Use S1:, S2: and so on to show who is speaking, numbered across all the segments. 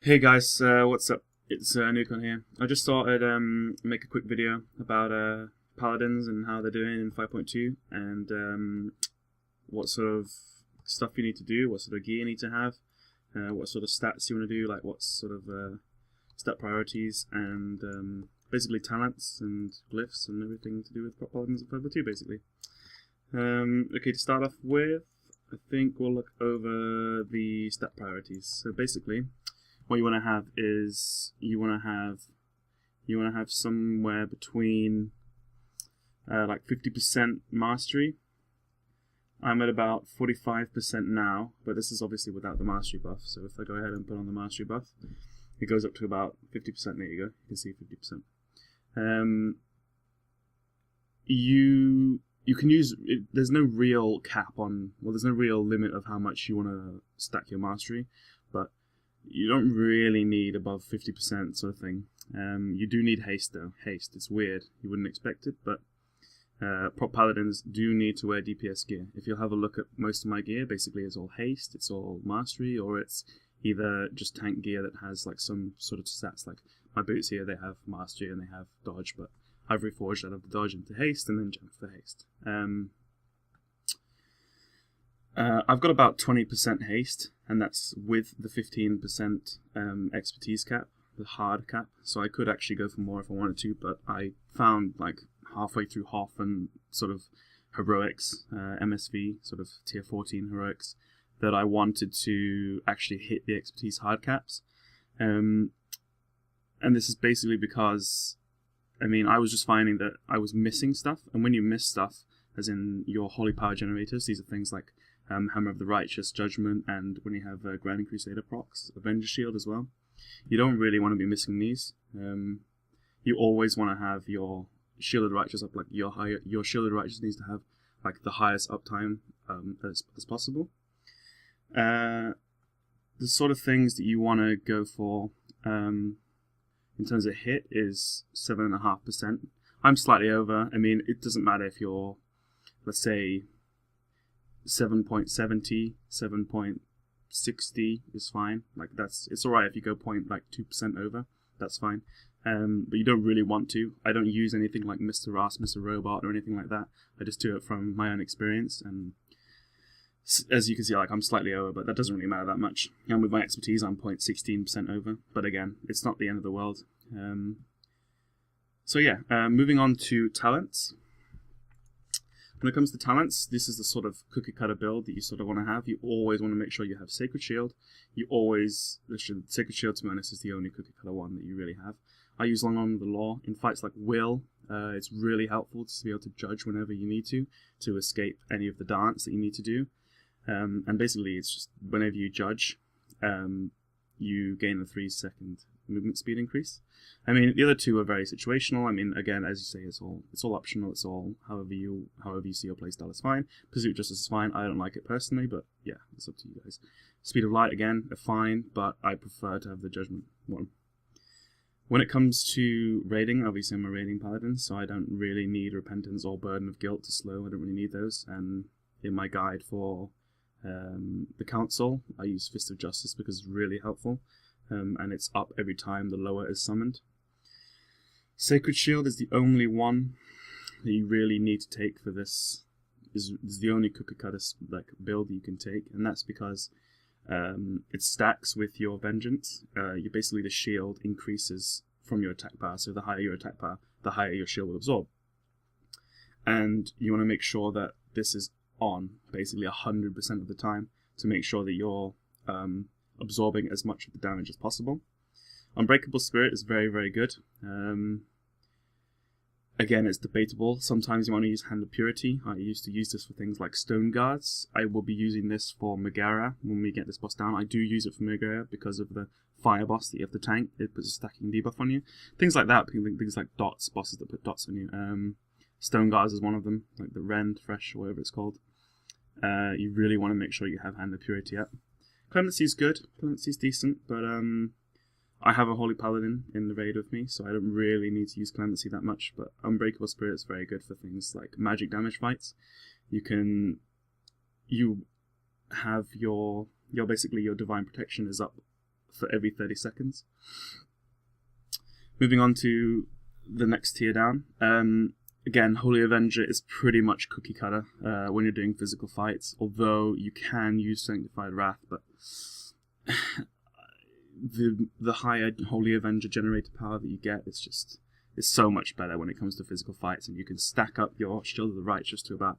S1: Hey guys, what's up? It's Newcon here. I just thought I'd make a quick video about paladins and how they're doing in 5.2 and what sort of stuff you need to do, what sort of gear you need to have, what sort of stats you want to do, like what sort of stat priorities, and basically talents and glyphs and everything to do with Prot Paladins in 5.2 basically. Okay, to start off with, I think we'll look over the stat priorities. So basically, what you want to have is you want to have somewhere between like 50% mastery. I'm at about 45% now, but this is obviously without the mastery buff. So if I go ahead and put on the mastery buff, it goes up to about 50%. There you go. You can see 50%. You can use it, there's no real cap on, well, there's no real limit of how much you want to stack your mastery, but you don't really need above 50% sort of thing. You do need haste though. Haste, it's weird. You wouldn't expect it, but Prot Paladins do need to wear DPS gear. If you'll have a look at most of my gear, basically it's all haste, it's all mastery, or it's either just tank gear that has like some sort of stats. Like my boots here, they have mastery and they have dodge, but I've reforged out of the dodge into haste and then jumped for haste. I've got about 20% haste, and that's with the 15% expertise cap, the hard cap. So I could actually go for more if I wanted to, but I found like halfway through Hoth and sort of heroics, MSV, sort of tier 14 heroics, that I wanted to actually hit the expertise hard caps. And this is basically because, I mean, I was just finding that I was missing stuff, and when you miss stuff, as in your holy power generators, these are things like Hammer of the Righteous, Judgment, and when you have Grand Crusader procs, Avenger Shield as well. You don't really want to be missing these. You always want to have your Shielded Righteous up, like your Shielded Righteous needs to have like the highest uptime as possible. The sort of things that you want to go for in terms of hit is 7.5%. I'm slightly over. I mean, it doesn't matter if you're, let's say, 7.70, 7.60 is fine. Like it's alright if you go 2% over. That's fine. But you don't really want to. I don't use anything like Mr. Ross, Mr. Robot, or anything like that. I just do it from my own experience, and as you can see, like I'm slightly over, but that doesn't really matter that much. And with my expertise, I'm 0.16% over. But again, it's not the end of the world. So yeah, moving on to talents. When it comes to talents, this is the sort of cookie cutter build that you sort of want to have. You always want to make sure you have Sacred Shield. Sacred Shield, to be honest, is the only cookie cutter one that you really have. I use Long Arm of the Law in fights like Will. It's really helpful to be able to judge whenever you need to escape any of the dance that you need to do. And basically, it's just whenever you judge, you gain a 3-second movement speed increase. I mean, the other two are very situational. I mean, again, as you say, it's all optional. It's all however you see your playstyle is fine. Pursuit Justice is fine. I don't like it personally, but yeah, it's up to you guys. Speed of Light, again, are fine, but I prefer to have the Judgment one. When it comes to raiding, obviously I'm a raiding paladin, so I don't really need Repentance or Burden of Guilt to slow. I don't really need those. And in my guide for the Council, I use Fist of Justice because it's really helpful. And it's up every time the lower is summoned. Sacred Shield is the only one that you really need to take for this. Is the only cookie cutter like build that you can take, and that's because it stacks with your Vengeance. Basically the shield increases from your attack power, so the higher your attack power, the higher your shield will absorb. And you want to make sure that this is on basically 100% of the time to make sure that you're absorbing as much of the damage as possible. Unbreakable Spirit is very, very good. Again, it's debatable. Sometimes you want to use Hand of Purity. I used to use this for things like Stone Guards. I will be using this for Megara when we get this boss down. I do use it for Megara because of the fire boss that you have to tank. It puts a stacking debuff on you. Things like that. Things like dots, bosses that put dots on you. Stone Guards is one of them, like the Rend, Fresh, or whatever it's called. You really want to make sure you have Hand of Purity up. Clemency is good. Clemency is decent, but I have a Holy Paladin in the raid with me, so I don't really need to use Clemency that much. But Unbreakable Spirit is very good for things like magic damage fights. You have your basically your Divine Protection is up for every 30 seconds. Moving on to the next tier down. Again, Holy Avenger is pretty much cookie cutter when you're doing physical fights, although you can use Sanctified Wrath, but the higher Holy Avenger generator power that you get is so much better when it comes to physical fights, and you can stack up your Shield of the Righteous to about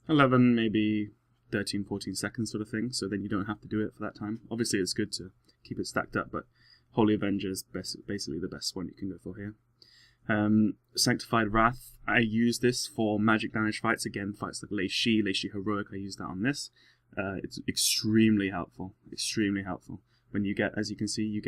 S1: 11, maybe 13, 14 seconds sort of thing, so then you don't have to do it for that time. Obviously it's good to keep it stacked up, but Holy Avenger is basically the best one you can go for here. Sanctified Wrath, I use this for magic damage fights, again, fights like Lei Shi Heroic, I use that on this. It's extremely helpful, When you get, as you can see, you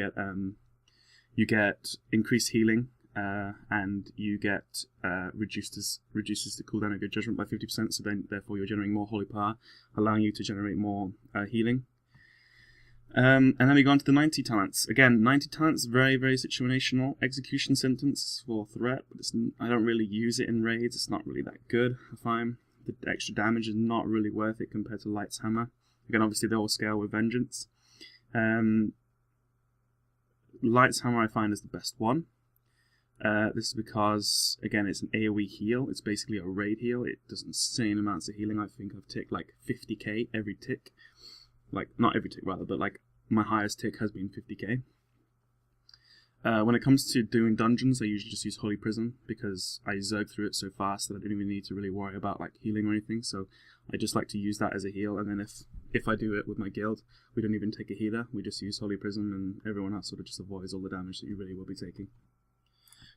S1: get increased healing, and you get reduces the cooldown of Good Judgment by 50%, so then therefore you're generating more holy power, allowing you to generate more healing. And then we go on to the 90 talents. Again, 90 talents, very, very situational. Execution Sentence for threat, but I don't really use it in raids. It's not really that good, I find. The extra damage is not really worth it compared to Light's Hammer. Again, obviously they all scale with Vengeance. Light's Hammer I find is the best one. This is because, again, it's an AoE heal. It's basically a raid heal. It does insane amounts of healing. I think I've ticked like 50k every tick. Like, not every tick rather, but like my highest tick has been 50k. When it comes to doing dungeons, I usually just use Holy Prism because I zerg through it so fast that I don't even need to really worry about like healing or anything. So I just like to use that as a heal, and then if I do it with my guild, we don't even take a healer. We just use Holy Prism, and everyone else sort of just avoids all the damage that you really will be taking.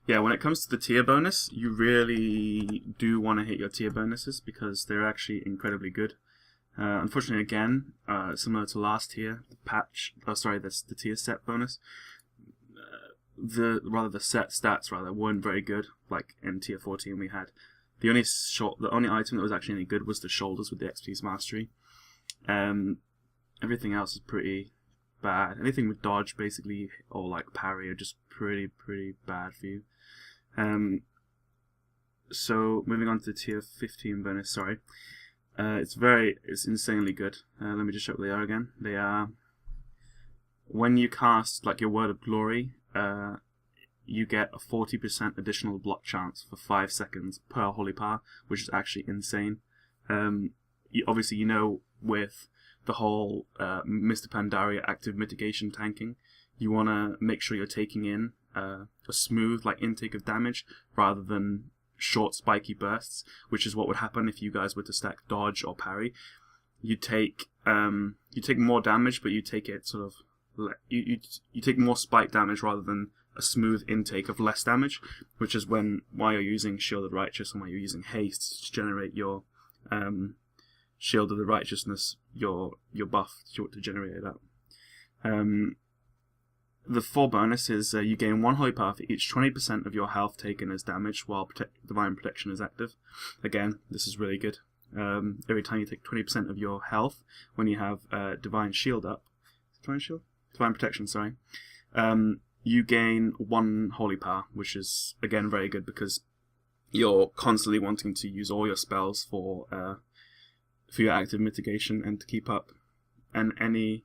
S1: Yeah, when it comes to the tier bonus, you really do want to hit your tier bonuses because they're actually incredibly good. Unfortunately, again, similar to last tier, the tier set bonus, the set stats weren't very good. Like in tier 14, we had the only item that was actually any good was the shoulders with the XP's mastery. Everything else is pretty bad. Anything with dodge, basically, or like parry, are just pretty bad for you. So moving on to the tier 15 bonus. Sorry. It's insanely good. Let me just show what they are again. They are, when you cast like your Word of Glory, you get a 40% additional block chance for 5 seconds per holy power, which is actually insane. Obviously, with the whole Mr. Pandaria active mitigation tanking, you want to make sure you're taking in a smooth like intake of damage rather than short spiky bursts, which is what would happen if you guys were to stack dodge or parry. You take more damage, but you take it sort of you take more spike damage rather than a smooth intake of less damage, which is why you're using Shield of the Righteous and why you're using haste to generate your Shield of the Righteousness, your buff to generate it up. The full bonus is you gain 1 holy power for each 20% of your health taken as damage while Divine Protection is active. Again, this is really good. Every time you take 20% of your health when you have Divine Shield up, Divine Protection, sorry, you gain 1 holy power, which is again very good because you're constantly wanting to use all your spells for your active mitigation and to keep up, and any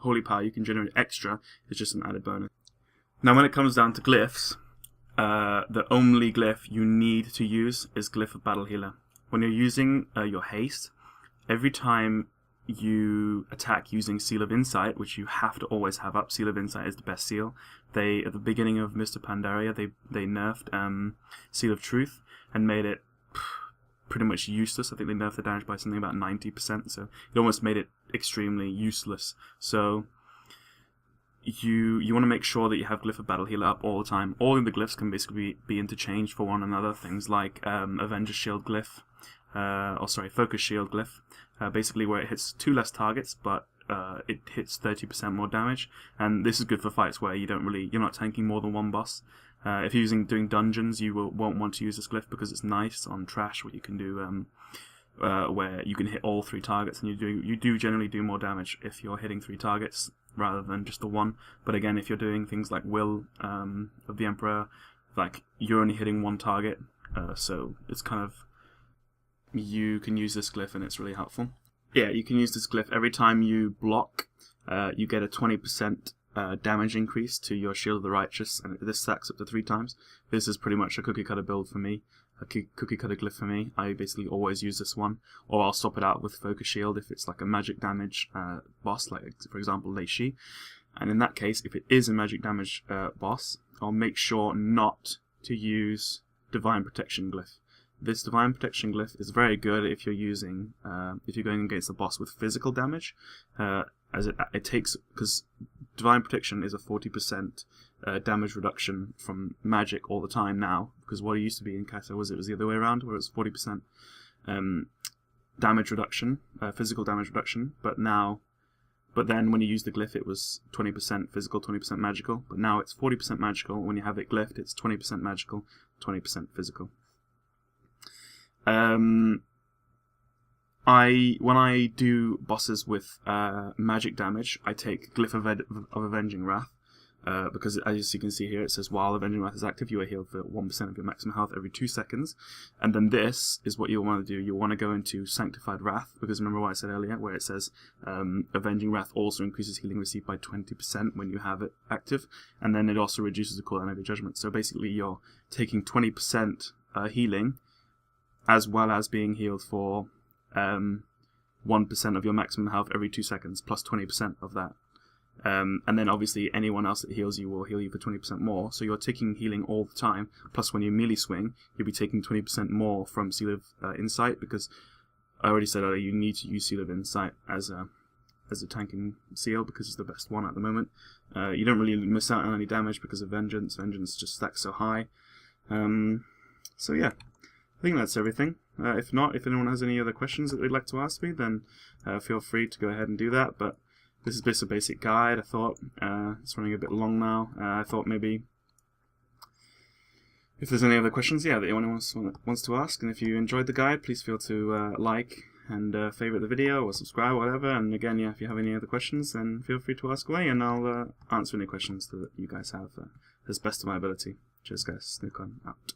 S1: holy power you can generate extra is just an added bonus. Now when it comes down to glyphs, the only glyph you need to use is Glyph of Battle Healer. When you're using your haste, every time you attack using Seal of Insight, which you have to always have up, Seal of Insight is the best seal. At the beginning of Mr. Pandaria, they nerfed Seal of Truth and made it pretty much useless. I think they nerfed the damage by something about 90%, so it almost made it extremely useless. So you want to make sure that you have Glyph of Battle Healer up all the time. All of the glyphs can basically be interchanged for one another. Things like Avenger Shield Glyph, Focus Shield Glyph, basically where it hits 2 less targets, but it hits 30% more damage. And this is good for fights where you're not tanking more than 1 boss. If you're doing dungeons, you won't want to use this glyph because it's nice on trash, where you can do where you can hit all 3 targets, and you do generally do more damage if you're hitting 3 targets rather than just the 1. But again, if you're doing things like Will of the Emperor, like you're only hitting 1 target, so it's kind of, you can use this glyph and it's really helpful. Yeah, you can use this glyph every time you block. You get a 20% damage increase to your Shield of the Righteous, and this stacks up to 3 times. This is pretty much a cookie cutter build for me, a cookie cutter glyph for me. I basically always use this one, or I'll swap it out with Focus Shield if it's like a magic damage boss, like for example Lei Shi. And in that case, if it is a magic damage boss, I'll make sure not to use Divine Protection glyph. This Divine Protection glyph is very good if you're using, if you're going against the boss with physical damage, as it takes, because Divine Protection is a 40% damage reduction from magic all the time now, because what it used to be in Kata was the other way around, where it was 40% damage reduction, physical damage reduction, but then when you use the glyph it was 20% physical, 20% magical, but now it's 40% magical. When you have it glyphed, it's 20% magical, 20% physical. When I do bosses with magic damage, I take Glyph of Avenging Wrath, because as you can see here, it says while Avenging Wrath is active, you are healed for 1% of your maximum health every 2 seconds. And then this is what you'll want to do. You'll want to go into Sanctified Wrath, because remember what I said earlier, where it says Avenging Wrath also increases healing received by 20% when you have it active, and then it also reduces the cooldown of your judgment. So basically you're taking 20% healing, as well as being healed for 1% of your maximum health every 2 seconds, plus 20% of that. And then obviously anyone else that heals you will heal you for 20% more, so you're taking healing all the time, plus when you melee swing, you'll be taking 20% more from Seal of Insight, because I already said earlier, you need to use Seal of Insight as a tanking seal, because it's the best one at the moment. You don't really miss out on any damage because of Vengeance. Vengeance just stacks so high. So yeah, I think that's everything. If not, if anyone has any other questions that they'd like to ask me, then feel free to go ahead and do that. But this is just a basic guide. I thought it's running a bit long now. I thought maybe if there's any other questions, yeah, that anyone wants to ask, and if you enjoyed the guide, please feel to like and favorite the video or subscribe, whatever. And again, yeah, if you have any other questions, then feel free to ask away, and I'll answer any questions that you guys have as best of my ability. Cheers, guys. Newcon out.